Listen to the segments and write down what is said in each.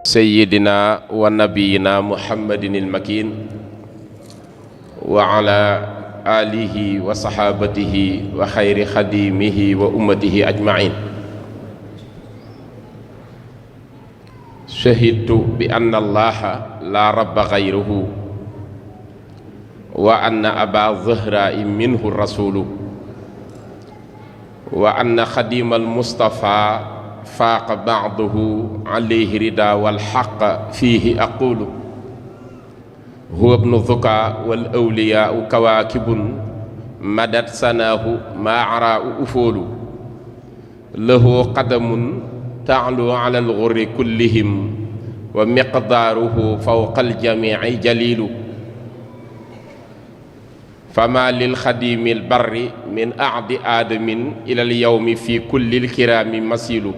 sayyidina wa nabiyina muhammadin al-makin wa ala alihi wa sahabatihi wa xayri xadimihi wa ummatihi ajmain. shahidtu bi anna allaha la rabba gayruhu wa anna aba zahra'i minhu rasulu wa anna xadimal mustafa faaqa ba'duhu alayhi rida wal xaq fiihi aqulu huwa ibnu zuka wal awliyaau kawaakibun madat sanaahu maa araau ufoolu lahu qadamun taalu ala alxurri kullihim wa miqdaaruhu fawqa aljamici jalilu fama lilxadimi albarri min acdi aadamin ila alyawmi fi kulli alkiraami masilu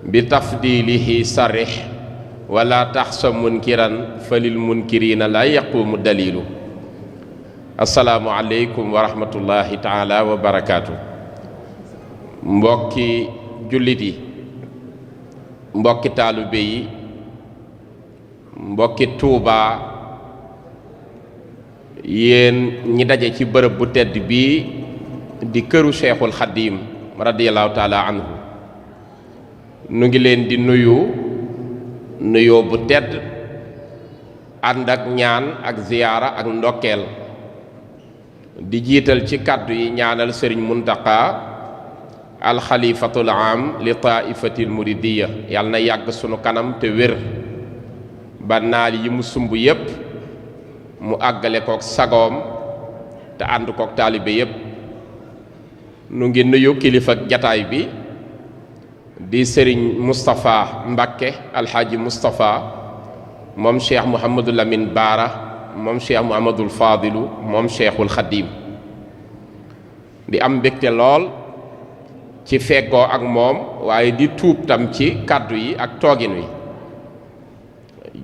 bi tafdilihi sarix wala taxsa munkiran fa lil munkirina la yaqumu dalilu. asalaamu aleykum wa rahmatullahi taala wa barakaatu. mbokki jullit yi, mbokki taalibe yi, mbokki Tuubaa, yéen ñi daje ci bërëb bu tedd bii di këru Cheikhul Xadim radiyallahu taala anhu, nu ngi leen di nuyoo bu tedd ànd ak ñaan ak ziyaara ak ndokkeel, di jiital ci kàddu yi ñaanal sëriñ Muntaqa alxalifatul am li taifatil muridiya, yàlla na yàgg sunu kanam te wér ba naal yi mu sumb yépp mu àggale kook sagoom te ànd kook taalibe yépp. nu ngi nuyu kilifa jataay bi di sëriñ Moustapha Mbakke alxaaji Moustapha moom cheikh Mouhamadul Amin Baara moom cheikh Mouhamadul Fadilu moom cheikhul Xadim, di am mbégte lool ci feggoo ak moom waaye di tuub tam ci kàddu yi ak toogin wi.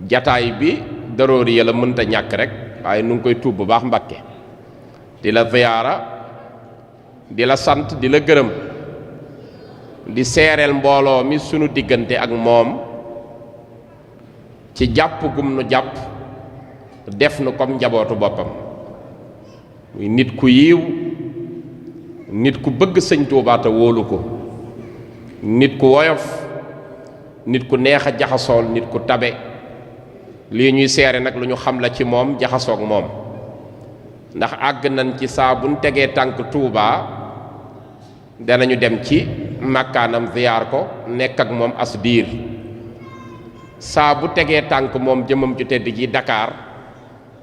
jataay bi daroori ya la mënta ñàkk rek waaye nu ngi koy tuub bu baax Mbakke, di la ziyaara, di la sant, di la gërëm, di seereel mbooloo mi sunu diggante ak moom ci jàpp gum nu jàpp def nu comme njabootu boppam. muy nit ku yiw, nit ku bëgg sëñ Tuubaa te wóolu ko, nit ku woyof, nit ku neex a jaxasool, nit ku tabe. lii ñuy seere nag lu ñu xam la ci moom, jaxasoog moom, ndax àgg nañ ci saa buñ tegee tànk Tuubaa danañu dem ci màkkaanam ziyaar ko, nekk ak moom as diir. saa bu tegee tànk moom jëmam ju tedd ji Dakar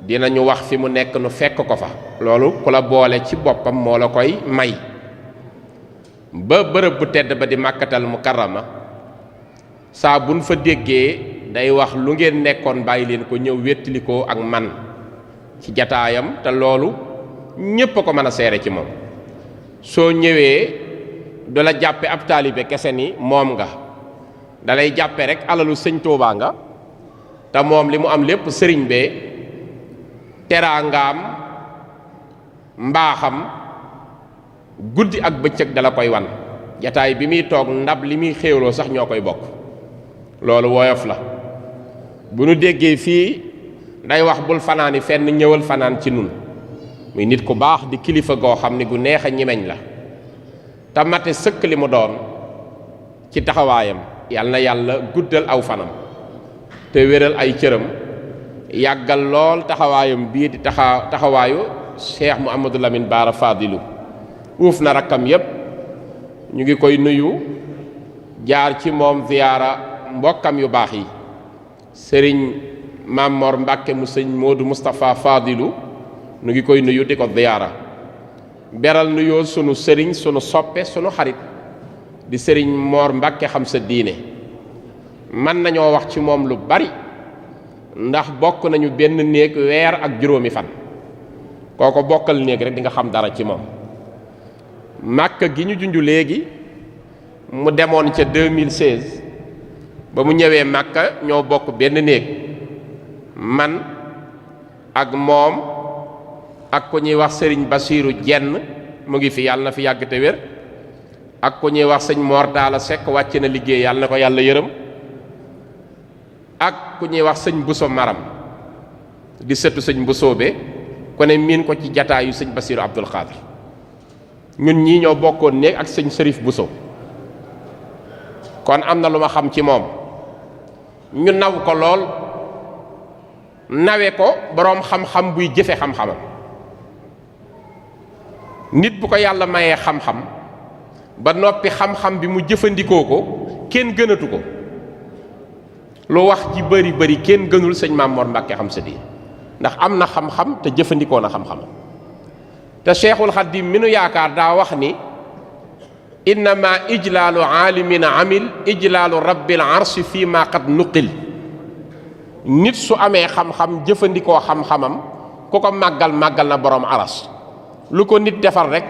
dinañu wax fi mu nekk nu fekk ko fa. loolu ku la boole ci boppam moo la koy may. ba bërëb bu tedd ba di màkkatal mukarrama saa buñ fa déggee day wax lu ngeen nekkoon bàyyi leen ko ñëw wéttalikoo ak man ci jataayam, te loolu ñépp a ko mën a seere ci moom. soo ñëwee du la jàppe ab taalibe kese ni moom nga, dalay jàppe rek alalu sëñ Tuubaa nga, te moom li mu am lépp sëriñ bee teraangaam mbaaxam guddi ak bëccëg dala koy wan. jataay bi muy toog ndab li muy xéewloo sax ñoo koy bokk. loolu woyof la. bu nu déggee fii day wax bul fanaani fenn, ñëwal fanaan ci nun. muy nit ku baax, di kilifa goo xam ne gu neex a ñimeñ la, te mate sëkk li mu doon ci taxawaayam. yàlla na yàlla guddal aw fanam te wéral ay cëram, yàggal lool taxawaayam bii di taxawaayu cheikh Mouhamadou Lamine Baara Fadilu. uuf na rakkam yépp, ñu ngi koy nuyu, jaar ci moom ziyaara mbokkam yu baax yi, sëriñ Mamor Mbàkke mu sëñ Moodu Moustapha Fadilu, nu ngi koy nuyu di ko ziyaara. beral nuyoo sunu sëriñ, sunu soppe, sunu xarit di sëriñ Moor Mbàkke xam sa diine. mën nañoo wax ci moom lu bari ndax bokk nañu benn néeg weer ak juróomi fan. kooko bokkal néeg rek di nga xam dara ci moom. Màkka gi ñu junj léegi mu demoon ca 2016 ba mu ñëwee Màkka ñoo bokk benn néeg, man ak moom ak ku ñuy wax sëriñ Basiiru Jenn mu ngi fi, yàlla na fi yàgg te wér, ak ku ñuy wax sëñ Mor Talla Seck wàcc na liggéey yàlla na ko yàlla yërëm, ak ku ñuy wax sëñ Bousso Maram di sëtu sëñ Boussoobe ku ne miin ko ci jataayu sëñ Basiru Abdul Xaadir. ñun ñii ñoo bokkoon néeg ak sëñ Sërif Bousso, kon am na lu ma xam ci moom. ñu naw ko lool, nawe ko boroom xam-xam buy jëfe xam-xamam. nit bu ko yàlla mayee xam-xam ba noppi xam-xam bi mu jëfandikoo ko kenn gënatu ko. lu wax ji bari bari kenn gënul sëñ Maam Mor Mbàkke xam sa diin, ndax am na xam-xam te jëfandikoo na xam-xamam. te Cheikhul Xadim mi nu yaakaar daa wax ni innama ijlaalu aalimin amil ijlaalu rabbil arsi fii ma qad nuqil. nit su amee xam-xam jëfandikoo xam-xamam ku ko màggal màggal na boroom aras. lu ko nit defal rek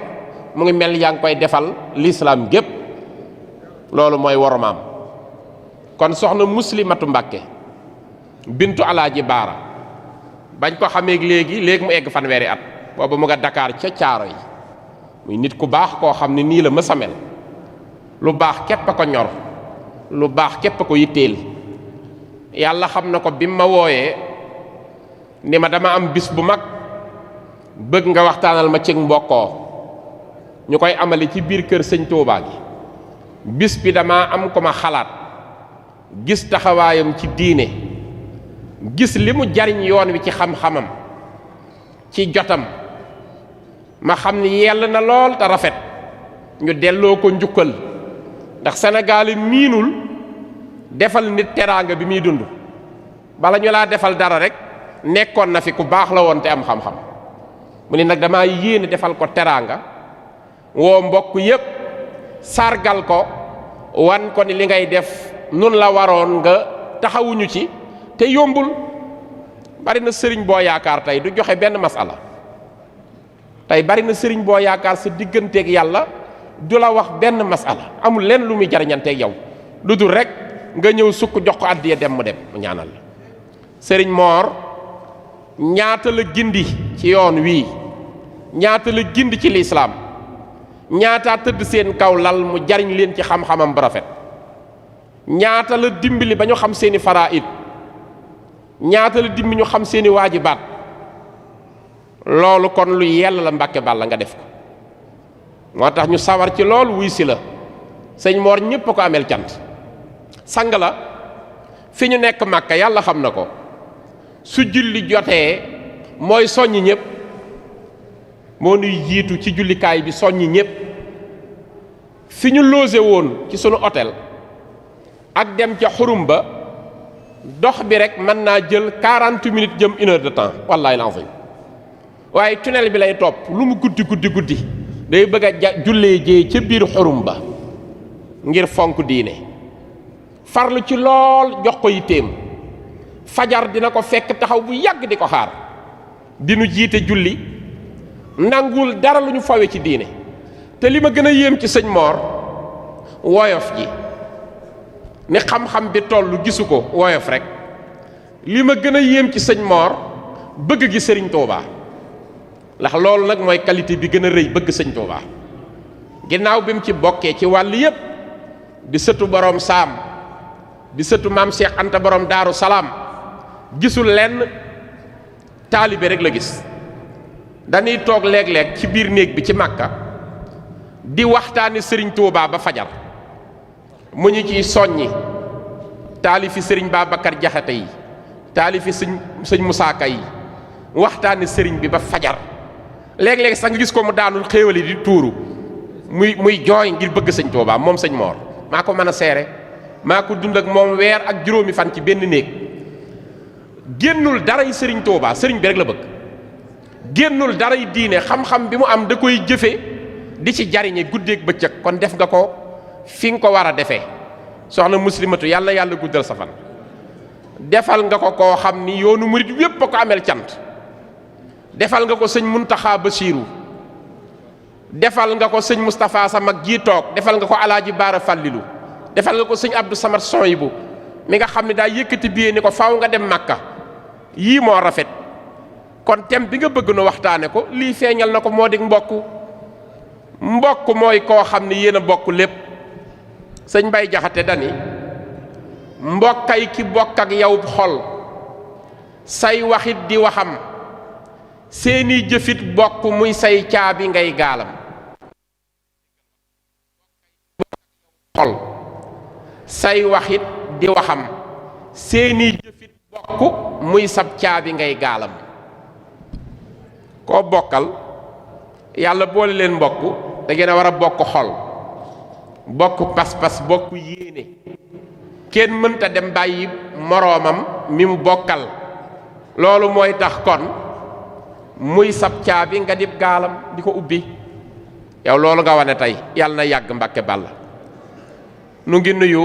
mu ngi mel yaa ngi koy defal lislaam gépp. loolu mooy wormaam. kon soxna Muslimatu Mbàkke bintu Alaaji Baara bañ ko xamee léegi mu egg fanweeri at, booba mu nga Dakar ca caaro yi. muy nit ku baax koo xam ne nii la mës a mel. lu baax képp a ko ñor, lu baax képp a ko yitteel. yàlla xam na ko bi ma wooyee ni ma dama am bis bu mag bëgg nga waxtaanal ma ci mbokkoo, ñu koy amale ci biir kër sëñ Tuubaa gi. bis bi dama am ko ma xalaat, gis taxawaayam ci diine, gis li mu jariñ yoon wi ci xam-xamam, ci jotam, ma xam ni yell na lool te rafet ñu delloo ko njukkal. ndax Sénégal miinul defal nit teraanga bi muy dund. bala ñu laa defal dara rek nekkoon na fi ku baax la woon te am xam-xam. mu ni nag damaa yéene defal ko teraanga, woo mbokk yépp sargal ko, wan ko ni li ngay def nun la waroon nga taxawuñu ci te yombul. bari na sëriñ boo yaakaar tey du joxe benn masala. tey bari na sëriñ boo yaakaar sa digganteeg yàlla du la wax benn masala, amul lenn lu muy jariñanteeg yow lu dul rek nga ñëw sukk jox ko àddiya dem mu ñaanal la. sëriñ Moor ñaata la gindi ci yoon wii, ñaata la gindi ci lislaam, ñaata tëdd seen kaw lal mu jariñ leen ci xam-xamam bu rafet, ñaata la dimbali ba ñu xam seeni faraid, ñaata la dimbali ñu xam seeni waajibaat. loolu kon lu yell la Mbàkke Balla nga def ko. moo tax ñu sawar ci loolu wuy si la. sëñ Moor ñépp a ko ameel cant. sang la fi ñu nekk Màkka yàlla xam na ko, su julli jotee mooy soññi ñépp, moo nuy jiitu ci jullikaay bi soññi ñépp. fi ñu loose woon ci sunu hôtel ak dem ca xurum ba dox bi rek mën naa jël 40 minutes jëm 1 heure de temps wallaahi lazim. waaye tunnel bi lay topp lu mu guddi day bëgg a jullee jee ca biir xurum ba ngir fonk diine, farlu ci lool jox ko yitteem. fajar dina ko fekk taxaw bu yàgg di ko xaar, dinu jiite julli, nangul dara lu ñu fawe ci diine. te li ma gën a yéem ci sëñ Moor woyof ji, ni xam-xam bi tollu gisu ko woyof rek. li ma gën a yéem ci sëñ Moor bëgg gi sëriñ Tuubaa, ndax loolu nag mooy qualité bi gën a rëy, bëgg sëñ Tuubaa. ginnaaw bi mu ci bokkee ci wàll yépp, di sëtu borom saam, di sëtu maam Cheikh Anta borom Daaru Salaam, gisul lenn taalibe rek la gis. dañuy toog léeg-léeg ci biir néeg bi ci Màkka di waxtaani sëriñ Tuubaa ba fajar, mu ñu ciy soññi taalifi sëriñ Babacar Jaxate yi, taalifi sëñ Musaa Ka yi, waxtaani sëriñ bi ba fajar. léeg-léeg sax nga gis ko mu daanul xéewal yi di tuuru muy jooy ngir bëgg sëñ Tuubaa. moom sëñ Moor maa ko mën a seere, maa ko dund ak moom weer ak juróomi fan ci benn néeg. génnul daray sëriñ Tuubaa, sëriñ bi rek la bëgg. génnul daray diine, xam-xam bi mu am da koy jëfe di ci jariñe guddeeg bëccëg. kon def nga ko fi nga ko war a defee. soxna Muslimatu yàlla guddal sa fan. defal nga ko koo xam ni yoonu murit wépp a ko ameel cant. defal nga ko sëñ Muntaxa Basiiru, defal nga ko sëñ Moustapha sa mag jii toog, defal nga ko Alaaji Baara Fàllilu, defal nga ko sëñ Abdou Samad Soyibu mi nga xam ne daa yëkkati biyee ni ko faaw nga dem Màkka. yii moo rafet. kon thème bi nga bëgg nu waxtaane ko lii feeñal na ko, moo di mbokk. mbokk mooy koo xam ne yéen a bokk lépp. sëñ Mbay Jaxate dani mbokkay ki bokk ak yow xol say waxit di waxam seeni jëfit bokk muy say caabi ngay gaalam. xol say waxit di waxam seeni jëfit bokk muy sab caabi ngay gaalam. koo bokkal yàlla boole leen mbokk da ngeen a war a bokk xol bokk pas-pas bokk yéene kenn mënta dem bàyyi moroomam mi mu bokkal loolu mooy tax kon muy sab caabi nga dib gaalam di ko ubbi. yow loolu nga wane tey yàlla na yàgg Mbàkke Balla. nu ngi nuyu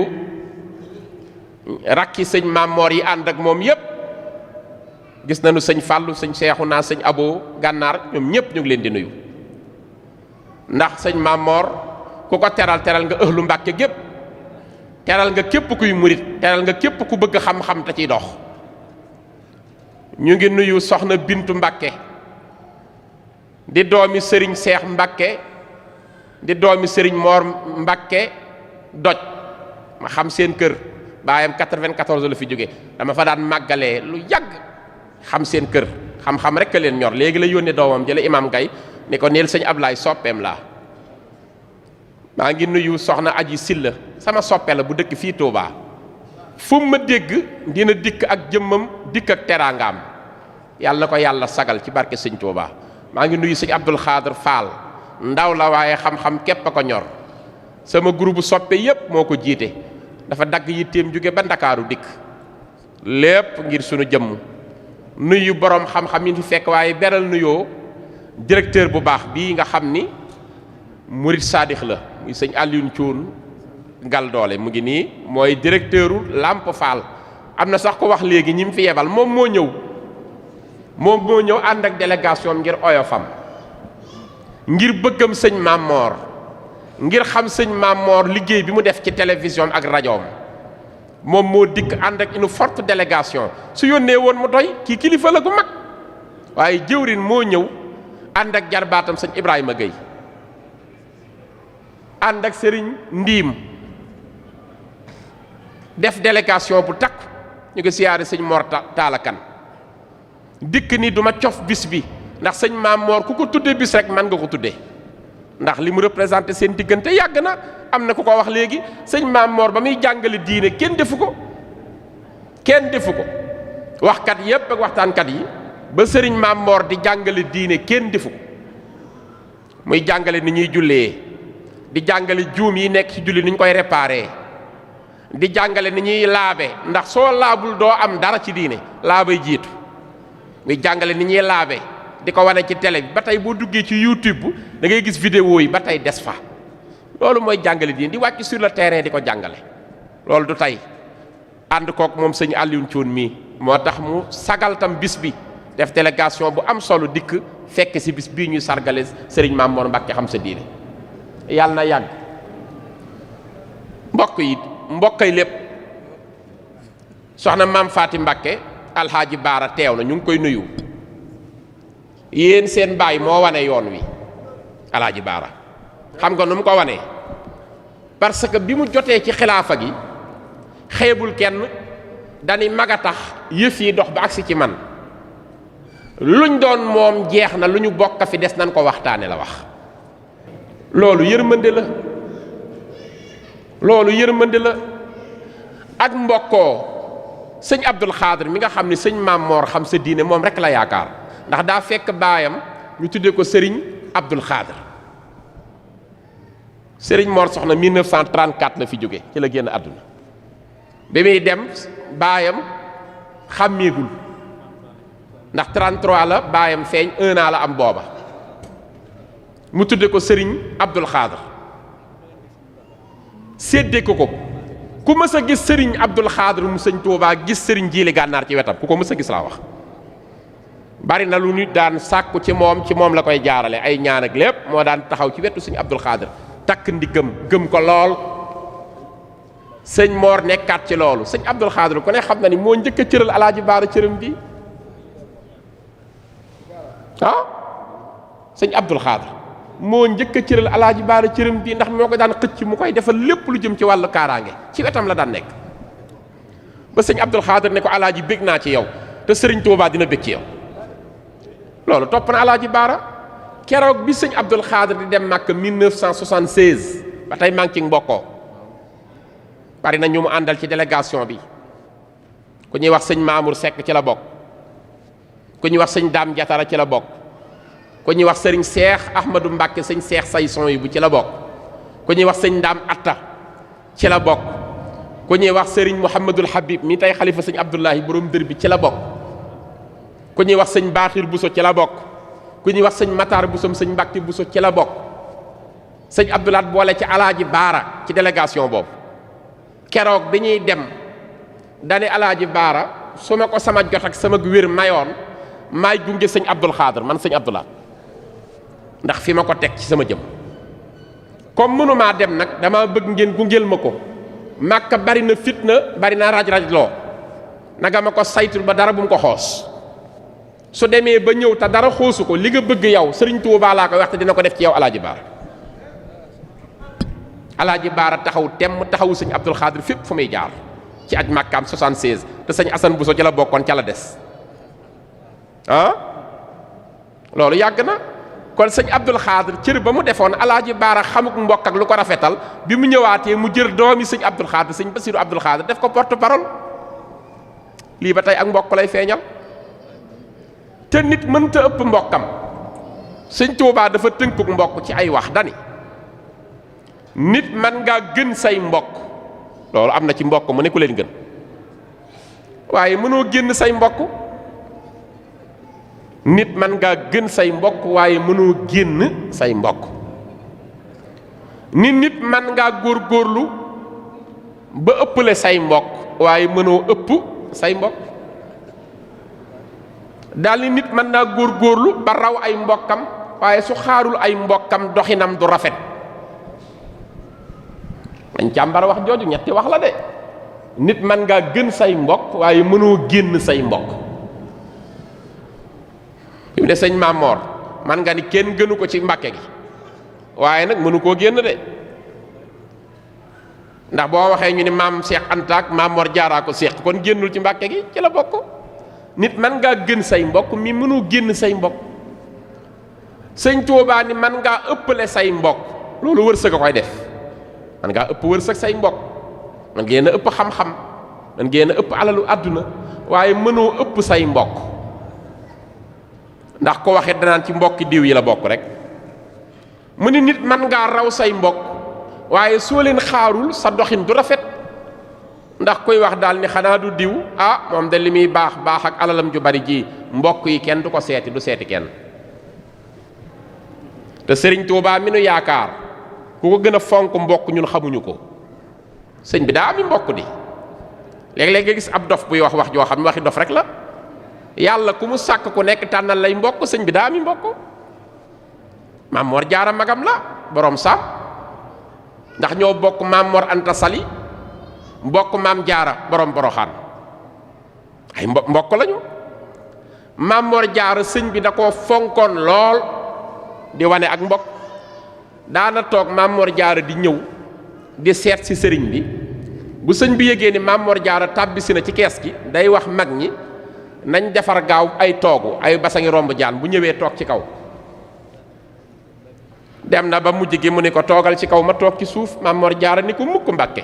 rakki sëñ Mamor yi ànd ak moom yépp gis nañu sëñ Fàllu sëñ Seexuna sëñ Abo Gànnaar ñoom ñépp ñu ngi leen di nuyu ndax sëñ Mamor ku ko teral teral nga ëhlu Mbàkke gépp teral nga képp kuy murit teral nga képp ku bëgg xam-xam te ciy dox. ñu ngi nuyu soxna Bintu Mbàkke di doomi sëriñ Seex Mbàkke di doomi sëriñ Moor Mbàkke doj ma xam seen kër baayam 94 la fi jóge dama fa daan màggalee lu yàgg xam seen kër xam-xam rek a leen ñor léegi la yónnee doomam jële imam Gay ni ko neel sëñ Ablaay soppeem laa. maa ngi nuyu soxna Aji Silla sama soppe la bu dëkk fii Touba fu ma dégg dina dikk ak jëmmam dikk ak teraangaam yàlla na ko yàlla sagal ci barke sëñ Touba. maa ngi nuyu sëñ Abdul Xaadir Faal ndaw la waaye xam-xam képp a ko ñor sama groupe soppe yépp moo ko jiite dafa dagg yitteem jóge ba Ndakaaru dikk lépp ngir sunu jëmm. nuyu borom xam-xam yi fi fekk waaye beral nuyoo directeur bu baax bii nga xam ni murit saadix la muy sëñ Alioune Thioune ngal doole mu ngi nii mooy directeuru Lamp Fall. am na sax ko wax léegi ñi mu fi yebal moom moo ñëw ànd ak délégation ngir oyofam ngir bëggam sëñ Mamor ngir xam sëñ Mamor liggéey bi mu def ci télévision ak rajoom moom moo dikk ànd ak une forte délégation su yónnee woon mu doy kii kilifa la gu mag waaye jëwrin moo ñëw ànd ak jarbaatam sëñ Ibrahima Gueye ànd ak sëriñ Ndiim def délégation bu takk ñu ngi siyaare sëñ Mor Talla Kane dikk ni duma cof bis bi ndax sëñ Mamor ku ko tuddee bis rek man nga ko tuddee ndax li mu représenté seen diggante yàgg na. am na ku ko wax léegi sëñ Mamor ba muy jàngale diine kenn defu ko waxkat yépp ak waxtaankat yi ba sëriñ Mamor di jàngale diine kenn defu ko muy jàngale ni ñuy jullee di jàngale juum yi nekk ci julli ni ñu koy réparé di jàngale ni ñuy laabe ndax soo laabul doo am dara ci diine laabay jiitu muy jàngale ni ñuy laabe di ko wane ci télé bi ba tey boo duggee ci YouTube da ngay gis vidéo yi ba tey des fa. loolu mooy jàngale diine di wàcc sur le terrain di ko jàngale loolu du tey ànd kook moom sëñ Alioune Thioune mii moo tax mu sagal tam bis bi def délégation bu am solo dikk fekk si bis bii ñuy sargale sëriñ Mamor Mbàkke xam sa diine yàlla na yàgg. mbokkay lépp soxna maam Faati Mbàkke alxaaji Baara teew na ñu ngi koy nuyu yéen seen baay moo wane yoon wi alxaaji Baara xam nga nu mu ko wanee parce que bi mu jotee ci xilaafa gi xeebul kenn dañi mag a tax yëf yi dox ba agsi ci man luñ doon moom jeex na lu ñu bokk fi des nañ ko waxtaane la wax. loolu yërmande la ak mbokkoo sëñ Abdul Xaadir mi nga xam ne sëñ Mamor xam sa diine moom rek la yaakaar ndax daa fekk baayam ñu tuddee ko sëriñ Abdul Xaadir. Sëriñ Mor Soxna 1934 la fi jóge ci la génn àdduna bi muy dem baayam xàmmeegul ndax 33 la baayam feeñ 1 an la am booba mu tudde ko Sëriñ Abdul Xaadir séddee ko ku mës a gis Sëriñ Abdul Xaadir mu sëñ Tuubaa gis Sëriñ Jiili Gànnaar ci wetam ku ko mës a gis laa wax. bari na lu nit daan sàkku ci moom la koy jaarale ay ñaan ak lépp moo daan taxaw ci wetu Sëriñ Abdul Xaadir takk ndiggam gëm ko lool sëñ Mor nekkaat ci loolu sëñ Abdul Xaadir ku ne xam na ni moo njëkk a cëral alaaji Baara cëram bi sëñ Abdul Xaadir moo njëkk a cëral alaaji baara cëram bi, ndax moo ko daan xëcc mu koy defal lépp lu jëm ci wàllu kaaraange, ci wetam la daan nekk. ba sëñ Abdul Xaadir ne ko alaaji bég naa ci yow te sëriñ Tuubaa dina bég ci yow. loolu topp na alaaji baara. keroog bi sëñ Abdul Xaadir di dem Màkka 1976 ba tey maa ngi ci mbokkoo bari na ñu mu àndal ci délégation bi, ku ñuy wax sëñ Mamour Seck ci la bokk, ku ñuy wax sëñ Daam Jatara ci la bokk, ku ñuy wax sëriñ Seex Ahmadou Mbàkke sëñ Seex say son yi bu ci la bokk, ku ñuy wax sëñ Daam Atta ci la bokk, ku ñuy wax sëriñ Mouhamadul Habib mi tey xalifa sëñ Abdullahi borom dër bi ci la bokk, ku ñuy wax sëñ Baaxir Buso ci la bokk, ku ñuy wax sëñ Matar Busom sëñ Mbàkke Buso ci la bokk. sëñ Abdoulaat boole ci alaaji baara ci délégation boobu. keroog bi ñuy dem dane alaaji baara su ma ko sama jot ak sama wér mayoon maay gunge sëñ Abdul Xaadir man sëñ Abdoulaat, ndax fi ma ko teg ci sama jëm. comme mënumaa dem nag dama bëgg ngeen gungeel ma ko. Màkka bari na fitna, bari na raj-raj loo, naga ma ko saytul ba dara bu mu ko xoos. su demee ba ñëw te dara xoosu ko, li nga bëgg yow sëriñ Tuubaa laa koy wax te dina ko def ci yow alaaji baara. alaaji baara taxaw temm taxawu sëñ Abdul Xaadir fépp fu muy jaar ci aj Màkkaam 76 te sëñ Asan Buso ci la bokkoon ca la des. loolu yàgg na. kon sëñ Abdul Xaadir cër ba mu defoon alaaji baara xamuk mbokk ak lu ko rafetal, bi mu ñëwaatee mu jër doomi sëñ Abdul Xaadir sëñ Basiru Abdul Xaadir def ko porte parole. lii ba tey ak mbokk lay feeñal. te nit mënta ëpp mbokkam. sëñ Tuubaa dafa tënkuk mbokk ci ay wax dani nit man ngaa gën say mbokk, loolu am na ci mbokk mu ne ku leen gën, waaye mënoo génn say mbokk. nit man ngaa gën say mbokk waaye mënoo génn say mbokk. nit man ngaa góorgóorlu ba ëpple say mbokk waaye mënoo ëpp say mbokk. daal ni nit mën naa góorgóorlu ba raw ay mbokkam waaye su xaarul ay mbokkam doxinam du rafet. dañ càmbar wax jooju ñetti wax la de. nit mën ngaa gën say mbokk waaye mënoo génn say mbokk. fi mu ne sëñ Mamor man nga ni kenn gënu ko ci Mbàkke gi, waaye nag mënu koo génn de. ndax boo waxee ñu ne maam Cheikh Anta ak Mamor Jaaraa ko Cheikh kon génnul ci Mbàkke gi, ci la bokk. nit man ngaa gën say mbokk mi mënoo génn say mbokk. sëñ Tuubaa ni man ngaa ëppale say mbokk, loolu wërsëg a koy def. man ngaa ëpp wërsëg say mbokk, man ngeen a ëpp xam-xam, man ngeen a ëpp alalu àdduna, waaye mënoo ëpp say mbokk. ndax ko waxee danaan ci mbokki diw yi la bokk rek. mu ni nit man ngaa raw say mbokk waaye soo leen xaarul sa doxin du rafet. ndax koy wax daal ni xanaa du diw, moom de li muy baax baax ak alalam ju bari ji mbokk yi kenn du ko seeti, du seeti kenn. te sëriñ Tuubaa mi nu yaakaar ku ko gën a fonk mbokk ñun xamuñu ko. sëñ bi daa ami mbokk di léeg-léeg nga gis ab dof buy wax joo xam ne waxi dof rek la. yàlla ku mu sàkk ku nekk tànnal lay mbokk, sëñ bi daa ami mbokk. Maam Mor Jaara magam la borom saam, ndax ñoo bokk Maam Mor Anta Sali mbokk Maam Jaara borom Boroxaan, ay mbokk lañu. Maam Mor Jaara sëñ bi da koo fonkoon lool di wane ak mbokk. daana toog Maam Mor Jaara di ñëw di seet si sëriñ bi, bu sëñ bi yégée ni Maam Mor Jaara tàbbisi na ci kees gi day wax mag ñi nañ defar gaaw ay toogu, ay basangi romb jaan, bu ñëwee toog ci kaw. dem na ba mujj gi mu ni ko toogal ci kaw ma toog ci suuf. Maam Mor Jaara ni ko mukk Mbàkke,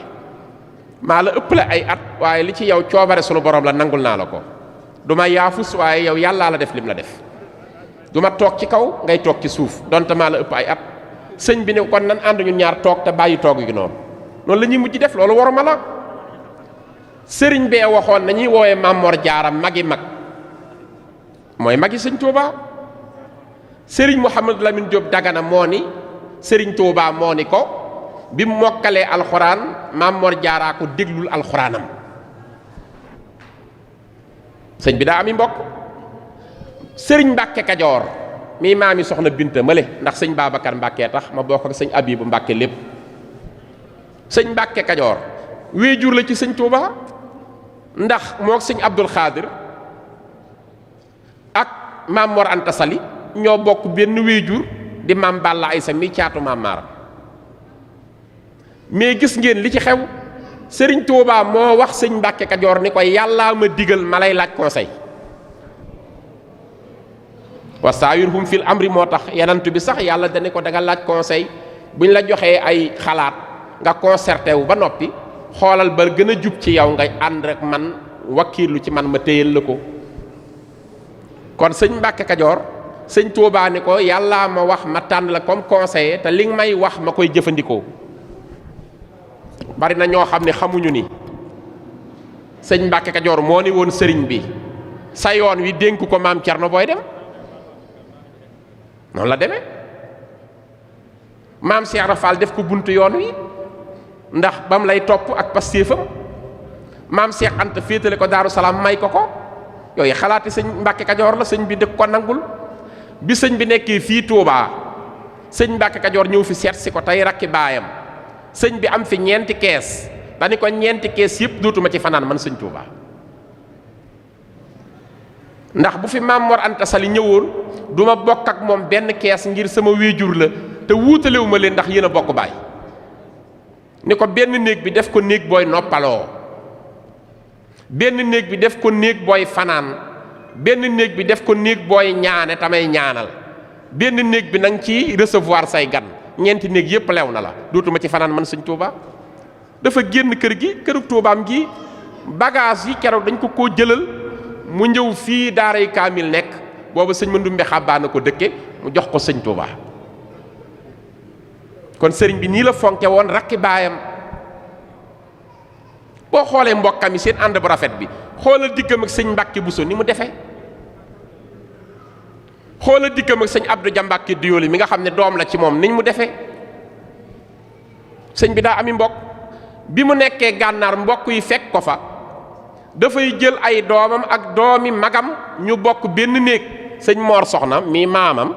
maa la ëpp la ay at waaye li ci yow coobare sunu borom la, nangul naa la ko. du ma yaafus waaye yow yàllaa la def lim la def. du ma toog ci kaw ngay toog ci suuf donte maa la ëpp ay at. sëñ bi ne kon nan ànd ñun ñaar toog te bàyyi toog gi noonu. noonu la ñuy mujj def, loolu waruma la. sëriñ bee waxoon nañuy woowee Maam Mor Jaara magi mag, mooy magi sëñ Tuubaa. sëriñ Mouhamadou Lamine Diop Dagana moo ni sëriñ Tuubaa moo ni ko bi mu mokkalee alxuraan Maam Mor Jaaraa ko déglul alxuraanam. sëñ bi daa ami mbokk. sëriñ Mbàkke Kajoor mii maami soxna Binta Male, ndax sëñ Babacar Mbàkke tax ma bokk ak sëñ Abibu Mbàkke lépp. sëñ Mbàkke Kajoor wéejur la ci sëñ Tuubaa, ndax moo sëñ Abdul Xaadir ak Maam Mor Anta Sali ñoo bokk benn wéejur di maam Balla Aysa mi caatu maam Maaram mais gis ngeen li ci xew sëriñ Tuubaa moo wax sëñ Mbàkke Kajoor ni ko yàllaa ma digal ma lay laaj conseil wa saawirhum fil amri moo tax yanant bi sax yàlla dane ko danga laaj conseil buñ la joxee ay xalaat nga concerté wu ba noppi xoolal ba gën a jub ci yow nga ànd rek man wakkiilu ci man ma téyal la ko kon sëñ Mbàkke Kajoor sëñ Tuubaa ni ko yàllaa ma wax ma tànn la comme conseiller te li nga may wax ma koy jëfandikoo bari na ñoo xam ne xamuñu ni sëñ Mbàkke Kajoor moo ni woon sëriñ bi sa yoon wi dénk ko maam Cerno booy dem noonu la demee maam Cheikh Rafal def ko buntu yoon wi ndax bam lay topp ak pastéefam maam Cheikh Anta féetale ko Daaru Salaam may ko yooyu xalaati sëñ Mbàkke Kajoor la sëñ bi dëkk ko nangul bi sëñ bi nekkee fii Touba sëñ Mbàkke Kajoor ñëw fi seet si ko tey rakki baayam sëñ bi am fi ñeenti kees dañu ko ñeenti kees yëpp dootuma ci fanaan man sëñ Touba ndax bu fi maam Mor Anta Sali ñëwoon du ma bokk ak moom benn kees ngir sama wéejur la te wuutalewu ma leen ndax yéen a bokk baay ni ko benn néeg bi def ko néeg booy noppaloo benn néeg bi def ko néeg booy fanaan benn néeg bi def ko néeg booy ñaane tamay ñaanal benn néeg bi nang ci recevoir say gan ñeenti néeg yépp lew na la dootuma ci fanaan man sëñ Touba dafa génn kër gi këru Toubaam gi bagage yi keroog dañ ko koo jëlal mu ñëw fii daaray kaamil nekk boobu sëñ Mandumbe xàbbaana ko dëkke mu jox ko sëñ Touba kon sëriñ bi nii la fonke woon rakki baayam boo xoolee mbokkam yi seen ànd bu rafet bi xoolal diggam ak sëñ Mbàkke Buso ni mu defee xoolal diggam ak sëñ Abdou Dia Mbàkke Diyooli mi nga xam ne doom la ci moom niñ mu defee sëñ bi daa ami mbokk bi mu nekkee gànnaar mbokk yi fekk ko fa dafay jël ay doomam ak doomi magam ñu bokk benn néeg sëñ Moor Soxna mi maamam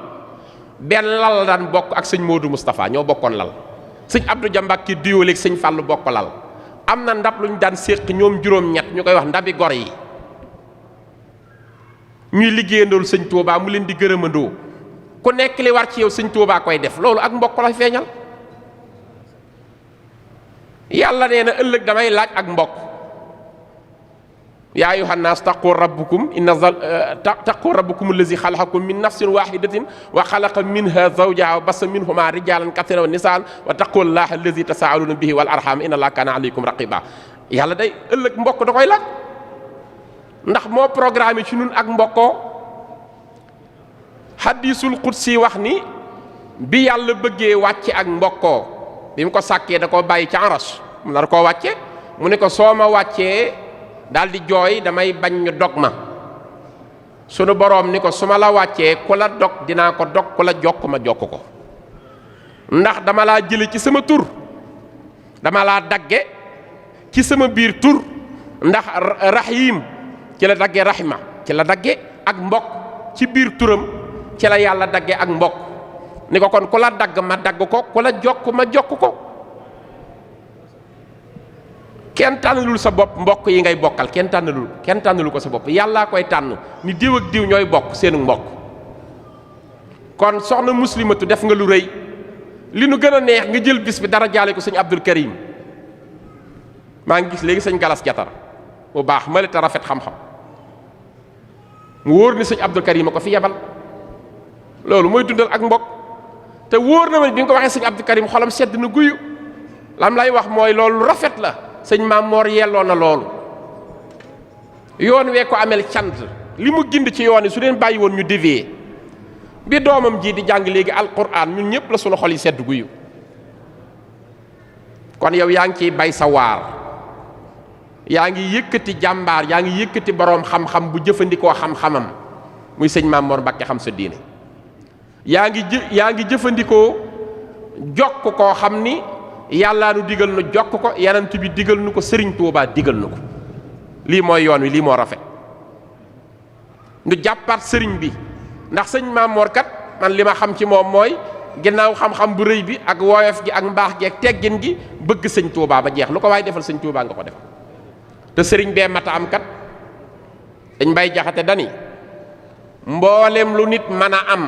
benn lal daan bokk ak sëñ Modou Moustapha ñoo bokkoon lal sëñ Abdou Dia Mbàkke Diyooli ak sëñ Fàllu bokk lal am na ndab lu ñu daan séq ñoom juróom-ñett ñu koy wax ndabi gor yi ñuy liggéeyandool sëñ Touba mu leen di gërëmandoo ku nekk li war ci yow sëñ Touba koy def loolu ak mbokk la feeñal yàlla nee na ëllëg damay laaj ak mbokk yaa ayyuhan naas taqu rabbukum taqu rabbukum allazi xalaqakum min nafsin wahidatin wa xalaqa minha zawjaha wa bassa minhuma rijalan kathiran wa nisaan wa taqullaha allazi tasaaluna bihi wal arham inna allaha kana alaykum raqiba yàlla day ëllëg mbokk da koy laaj ndax moo programme ci ñun ak mbokkoo hadisul qudsi wax ni bi yàlla bëggee wàcce ak mbokkoo bi mu ko sàkkee da koo bàyyi ci aras mu nar koo wàcce mu ne ko soo ma wàccee daal di jooy damay bañ ñu dog ma sunu boroom ni ko su ma la wàccee ku la dog dinaa ko dog ku la jokk ma jokk ko ndax dama laa jële ci sama tur dama laa dagge ci sama biir tur ndax rahim ci la dagge rahima ci la dagge ak mbokk ci biir turam ci la yàlla dagge ak mbokk ni ko kon ku la dagg ma dagg ko ku la jokk ma jokk ko kenn tànnalul sa bopp mbokk yi ngay bokkal kenn tànnalu ko sa bopp yàllaa koy tànn ni diw ak diw ñooy bokk seenu mbokk kon soxna muslimatu def nga lu rëy li nu gën a neex nga jël bis bi dara jaale ko sëñ Abdul Karim maa ngi gis léegi sëñ Galas Jatar bu baax ma ta rafet xam-xam mu wóor ni sëñ Abdul Karim a ko fi yebal loolu mooy dundal ak mbokk te wóor na ma bi nga ko waxee sëñ Abdul Karim xolam sedd na guyu lam lay wax mooy loolu rafet la sëñ Maam Moor yelloo na loolu yoon wee ko amel cant li mu gind ci yoon yi su leen bàyyi woon ñu dévier bi doomam ji di jàng léegi alquran ñun ñëpp la sunu xol yi sedd guyu kon yow yaa ngi ciy bay sa waar yaa ngi yëkkati jàmbaar yaa ngi yëkkati boroom xam-xam bu jëfandikoo xam-xamam muy sëñ Maam Moor Mbàkke xam sa diine yaa ngi jëfandikoo jokk koo xam ni yàllaa nu digal nu jokk ko yanant bi digal nu ko sëriñ Tuubaa digal nu ko lii mooy yoon wi lii moo rafet nu jàppaat sëriñ bi ndax sëñ Maam Moor kat man li ma xam ci moom mooy ginnaaw xam-xam bu rëy bi ak woyof gi ak mbaax gi ak teggin gi bëgg sëñ Tuubaa ba jeex lu ko waaye defal sëñ Tuubaa nga ko defal te sëriñ bee mata am kat dañ bay jaxate dani mboolem lu nit mën a am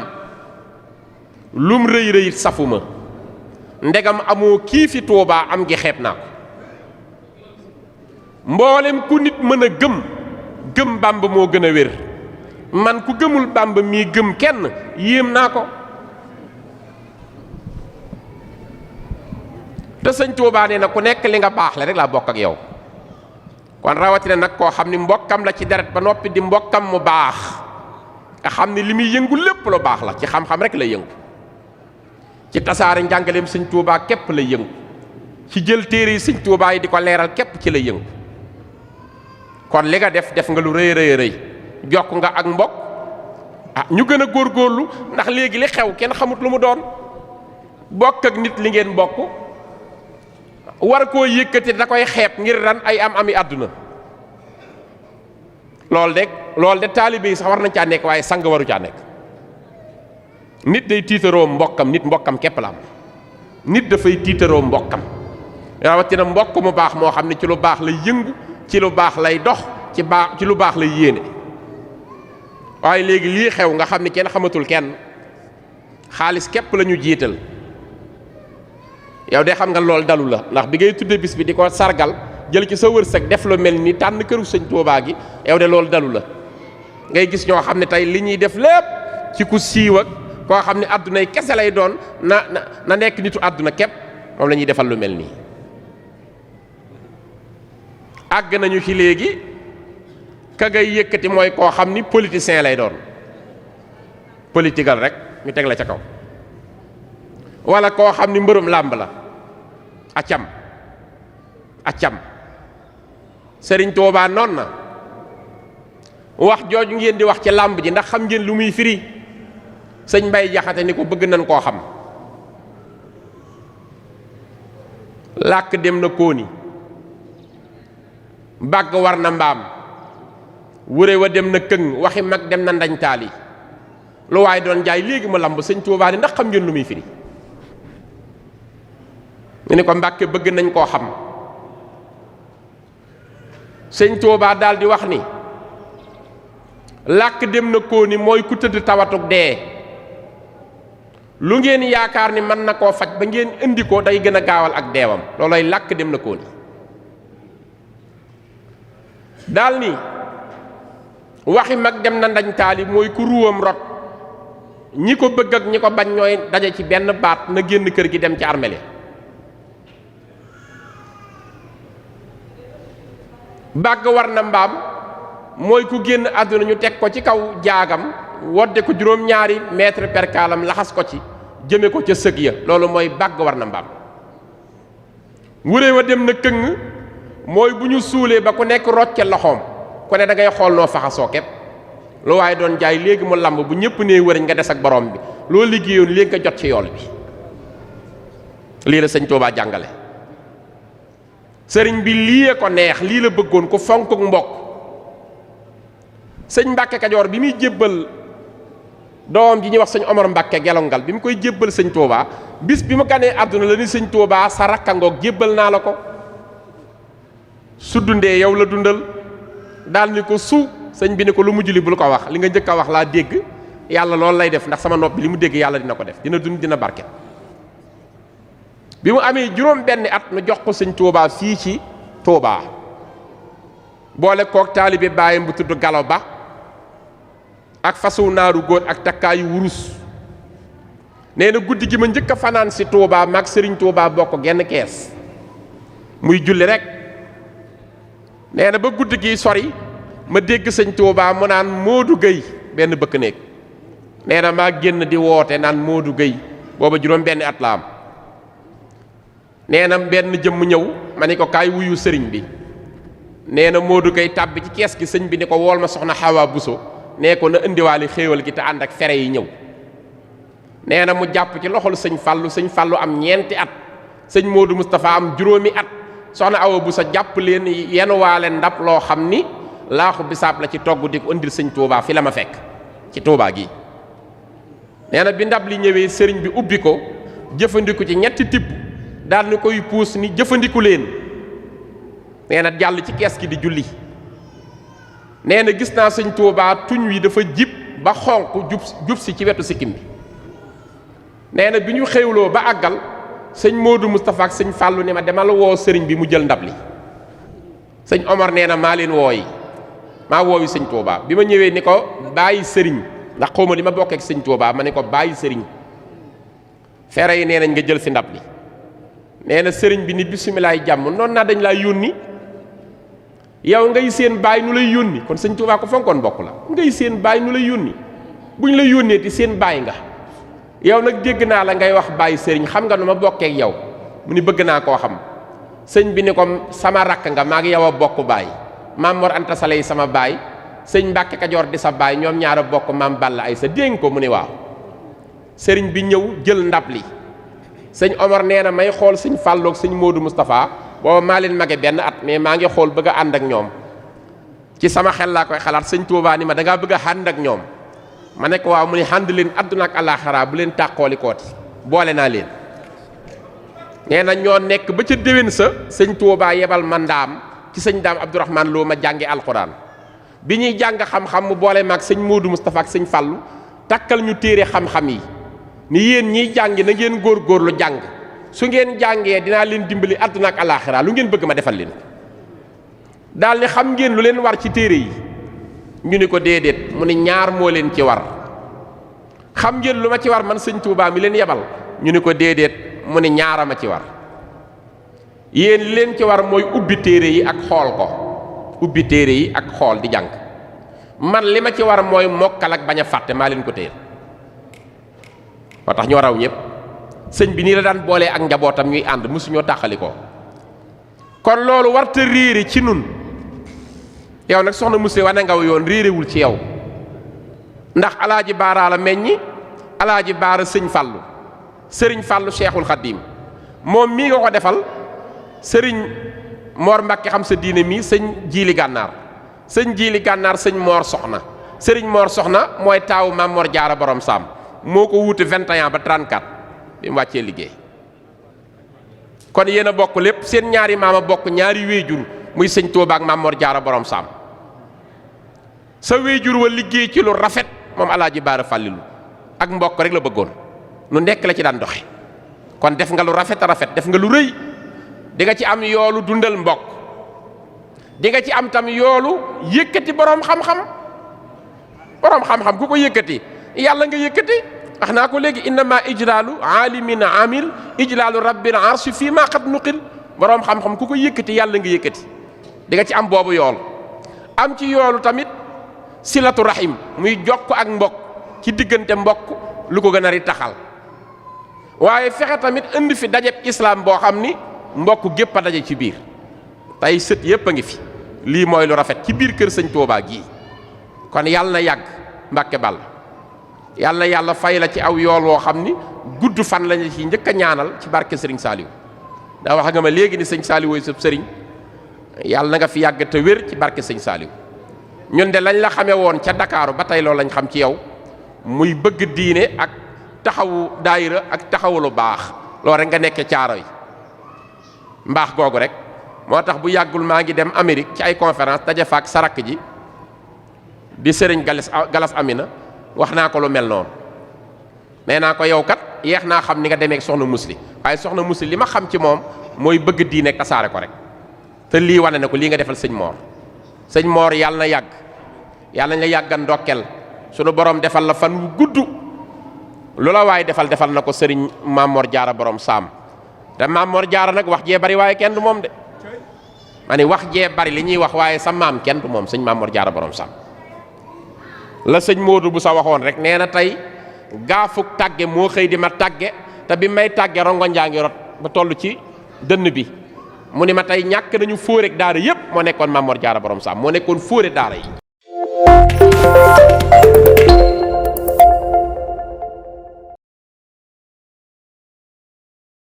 lum rëy rëy safuma ndegam amoo kii fi Tuubaa am gi xeeb naa ko mboolem ku nit mën a gëm Bàmba moo gën a wér man ku gëmul Bàmba mii gëm kenn yéem naa ko te sëñ Tuubaa nee na ku nekk li nga baax la rek laa bokk ak yow kon rawatina nag koo xam ni mbokkam la ci deret ba noppi di mbokkam mu baax nga xam ni li muy yëngu lépp lu baax la ci xam-xam rek la yëngu ci tasaare njàngaleem sëñ Tuubaa képp la yëngu ci jël téere yi sëñ Tuubaa yi di ko leeral képp ci la yëngu kon li nga def nga lu rëy rëy rëy jokk nga ak mbokk ñu gën a góorgóorlu ndax léegi li xew kenn xamut lu mu doon bokk ak nit li ngeen bokk war koo yëkkati da koy xeeb ngir ran ay ami àdduna loolu de taalibe yi sax war nañ caa nekk waaye sang waru caa nekk nit day tiitaroo mbokkam nit mbokkam képp la am nit dafay tiitaroo mbokkam rawatina mbokk mu baax moo xam ne ci lu baax lay yëngu ci lu baax lay dox ci lu baax lay yéene waaye léegi lii xew nga xam ne kenn xamatul kenn xaalis képp la ñu jiital yow de xam nga loolu dalu la ndax bi ngay tudde bis bi di ko sargal jël ci sa wërsëg def lu mel ni tànn këru sëñ Tuubaa gi yow de loolu dalu la ngay gis ñoo xam ne tey li ñuy def lépp ci ku siiw ak koo xam ne àdduna yi kese lay doon na nekk nitu àdduna képp moom la ñuy defal lu mel nii àgg nañu ci léegi ka ngay yëkkati mooy koo xam ni politicien lay doon politigal rek ñu teg la ca kaw wala koo xam ni mbërum làmb la acam Sëriñ Tuubaa noon na wax jooju ngeen di wax ci làmb ji ndax xam ngeen lu muy firi sëñ Mbay Jaxate ni ko bëgg nañ koo xam làkk dem na kóoni bàgg war na mbaam wure wa dem na këng waxi mag dem na ndañ taali lu waaye doon jaay léegi ma lamb sëñ Tuubaa ni ndax xam ngeen lu muy firi ñu ne ko Mbàkke bëgg nañ koo xam sëñ Tuubaa daal di wax ni làkk dem na kóoni mooy ku tëdd tawatuk dee lu ngeen yaakaar ni mën na koo faj ba ngeen indi ko day gën a gaawal ak deewam loolooy làkk dem na kóoni daal ni waxi mag dem na ndañ taali mooy ku ruwam rot ñi ko bëgg ak ñi ko bañ ñooy daje ci benn baat na génn kër gi dem ci armeel yi bàgg war na mbaam mooy ku génn àdduna ñu teg ko ci kaw jaagam wodde ko juróom-ñaari mètre perkaalam laxas ko ci jëme ko ca sëg ya loolu mooy bàgg war na mbaam wuree wa dem na këng mooy bu ñu suulee ba ku nekk rocce loxoom ku ne da ngay xool noo faxasoo képp lu waaye doon jaay léegi mu lamb bu ñëpp nee wëriñ nga des ak borom bi loo liggéeyoon léegi nga jot ci yool bi lii la sëñ Tuubaa jàngale sëriñ bi lii ko neex lii la bëggoon ku fonk mbokk sëñ Mbàkke Kajoor bi muy jébbal doom ji ñuy wax sëñ Omar Mbàkke gelongal bi mu koy jébbal sëñ Tuubaa bis bi mu ganee àdduna la ni sëñ Tuubaa sa rakkangoog jébbal naa la ko su dundee yow la dundal daal ni ko su sëñ bi ni ko lu mujj li bul ko wax li nga njëkk a wax laa dégg yàlla loolu lay def ndax sama nopp bi li mu dégg yàlla dina ko def dina dund dina barke bi mu amee juróom benni at nu jox ko sëñ Tuubaa fii ci Tuubaa boole kook taalibe baayam bu tudd Galo Ba ak fasu naaru góor ak takkaayu wurus nee na guddi gi ma njëkk a fanaan si Tuubaa maag sëriñ Tuubaa bokk genn kees muy julli rek nee na ba guddi gi sori ma dégg sëñ Tuubaa mu naan Moodu Gëy benn bëkk néeg nee na maa génn di woote naan Moodu Gëy booba juróom benni at la am nee na benn jëmm ñëw ma ni ko kaay wuyu sëriñ bi nee na Moodu Gëy tàbbi ci kees gi sëñ bi ni ko wool ma soxna Xawa Buso nee ko na indiwaale xéewal gi te ànd ak fere yi ñëw nee na mu jàpp ci loxol sëñ Fallu am ñeenti at sëñ Moodu Moustapha am juróomi at soxna Awa Buso jàpp leen yenuwaale ndab loo xam ni laaxu bisaab la ci togg di ko indil sëñ Tuubaa fi la ma fekk ci Tuubaa gi nee na bi ndab li ñëwee sëriñ bi ubbi ko jëfandiku ci ñetti tibb daal ni koy puus ni jëfandiku leen nee na jàll ci kees gi di julli nee na gis naa sëñ Tuubaa tuñ wi dafa jib ba xonq jub si ci wetu sikkim bi nee na bi ñu xéwloo ba àggal sëñ Modou Moustapha ak sëñ Fallou ni ma demal woo sëriñ bi mu jël ndab li. sëñ Omar nee na maa leen wooyi maa woowi sëñ Touba bi ma ñëwee ni ko bàyyi sëriñ ndax xawma li ma bokkee ak sëñ Touba ma ne ko bàyyi sëriñ fere yi nee nañ nga jël si ndab li. nee na sëriñ bi ni bisimilaay jàmm noonu naa dañ laa yónni yow ngay seen baay nu lay yónni kon sëñ Touba ko fonkoon bokk la ngay seen baay nu lay yónni buñ la yónnee ti seen baay nga yow nag dégg naa la ngay wax bàyyi sëriñ xam nga nu ma bokkee ak yow mu ni bëgg naa koo xam sëñ bi ni ko sama rakk nga maa ngi yow a bokk baay maam Mor Anta Sale yi sama baay sëñ Mbàkke Kajoor di sa baay ñoom ñaar a bokk maam Balla ay sa dégg ko mu ni waaw sëriñ bi ñëw jël ndab li sëñ Omar nee na may xool sëñ Fallou ak sëñ Modou Moustapha booba maa leen mage benn at mais maa ngi xool bëgg a ànd ak ñoom ci sama xel laa koy xalaat sëñ Touba ni ma da ngaa bëgg a ànd ak ñoom ma ne ko waaw mu ni ànd leen àdduna ak àllaaxira bu leen tàqooli kooti boole naa leen. nee na ñoo nekk ba ca déwén sa sëñ Touba yebal ma ndaam ci sëñ daam Abdourahmane Lo ma jàngi alxuraan bi ñuy jàng xam-xam mu boole maag sëñ Modou Moustapha ak sëñ Fallou takkal ñu téere xam-xam yi ni yéen ñiy jàngi na ngeen góorgóorlu jàng su ngeen jàngee dinaa leen dimbali àdduna ak alaaxira lu ngeen bëgg ma defal leen daal ni xam ngeen lu leen war ci téere yi ñu ni ko déedéet mu ni ñaar moo leen ci war xam ngeen lu ma ci war man sëñ Touba mi leen yebal ñu ni ko déedéet mu ni ñaara ma ci war yéen li leen ci war mooy ubbi téere yi ak xool ko ubbi téere yi ak xool di jàng man li ma ci war mooy mokkal ak bañ a fàtte maa leen ko téyel moo tax ñoo raw ñëpp sëñ bi nii la daan boolee ak njabootam ñuy ànd mësuñoo tàqali ko kon loolu warta réere ci nun yow nag soxna Mousse wane ngaw yoon réerewul ci yow ndax alaaji Baara la meññi alaaji Baara sëñ Fallou sëriñ Fallou Cheikhul Khadim moom mii nga ko defal sëriñ Mor Mbacke xam sa diine mii sëñ Jiili Gànnaar sëñ Jiili Gànnaar sëñ Mor Soxna sëriñ Mor Soxna mooy taawu Maam Mor Jaara borom Saam moo ko wuute 21 ba 34 bi mu wàccee liggéey kon yéen a bokk lépp seen ñaari maama bokk ñaari wéejur muy sëñ Touba ak Maam Mor Jaara borom Saam sa wéejur wa liggéey ci lu rafet moom alaaji Baara Fàllilu ak mbokk rek la bëggoon lu nekk la ci daan doxe kon def nga lu rafet a rafet def nga lu rëy di nga ci am yoolu dundal mbokk di nga ci am tam yoolu yëkkati boroom xam-xam boroom xam-xam ku ko yëkkati yàlla nga yëkkati wax naa ko léegi innama ijlaalu aalimin amil ijlaalu rabbil arshi fii ma qad nuqil boroom xam-xam ku ko yëkkati yàlla nga yëkkati di nga ci am boobu yool am ci yoolu tamit silatu rahim muy jokk ak mbokk ci diggante mbokk lu ko gën a ri taxal waaye fexe tamit indi fi dajeb islam boo xam ni mbokk gépp a daje ci biir tey sët yépp a ngi fi lii mooy lu rafet ci biir kër sëñ Touba gii kon yàlla na yàgg Mbàkke Balla yàlla na yàlla fay la ci aw yool woo xam ni gudd fan lañu ci njëkk a ñaanal ci barke sëriñ Saliou daa wax nga ma léegi ni sëñ Saliou woy sëb sëriñ yàlla na nga fi yàgg te wér ci barke sëñ Saliou ñun de lañ la xamee woon ca Dakaaru ba tey loolu lañ xam ci yow muy bëgg diine ak taxawu daayira ak taxawu lu baax loolu rek nga nekkee caaro yi mbaax googu rek moo tax bu yàggul maa ngi dem Amérique ci ay conférence daje fa ak sa rakk ji di sëriñ Galas Amina wax naa ko lu mel noonu nee naa ko yow kat yeex naa xam ni nga demee ak soxna Musli waaye soxna Musli li ma xam ci moom mooy bëgg diine ak tasaare ko rek te lii wane na ko lii nga defal sëñ Moor sëñ Moor yàlla na yàgg yàlla nañ la yàgga ndokkel sunu borom defal la fan wu gudd lu la waaye defal na ko sëriñ Maam Mor Jaara borom Saam te Maam Mor Jaara nag wax jee bari waaye kenn du moom de ma ni wax jee bari li ñuy wax waaye sa maam kenn du moom sëñ Maam Mor Jaara borom Saam la sëñ Moodu bu sa waxoon rek nee na tey gaafuk tàgge moo xëy di ma tàgge te bi may tàgge rongoñ jaa ngi rot ba toll ci dënn bi mu ni ma tey ñàkk nañu fóorek daara yépp moo nekkoon Maam Mor Jaara borom Saam moo nekkoon fóore daara yi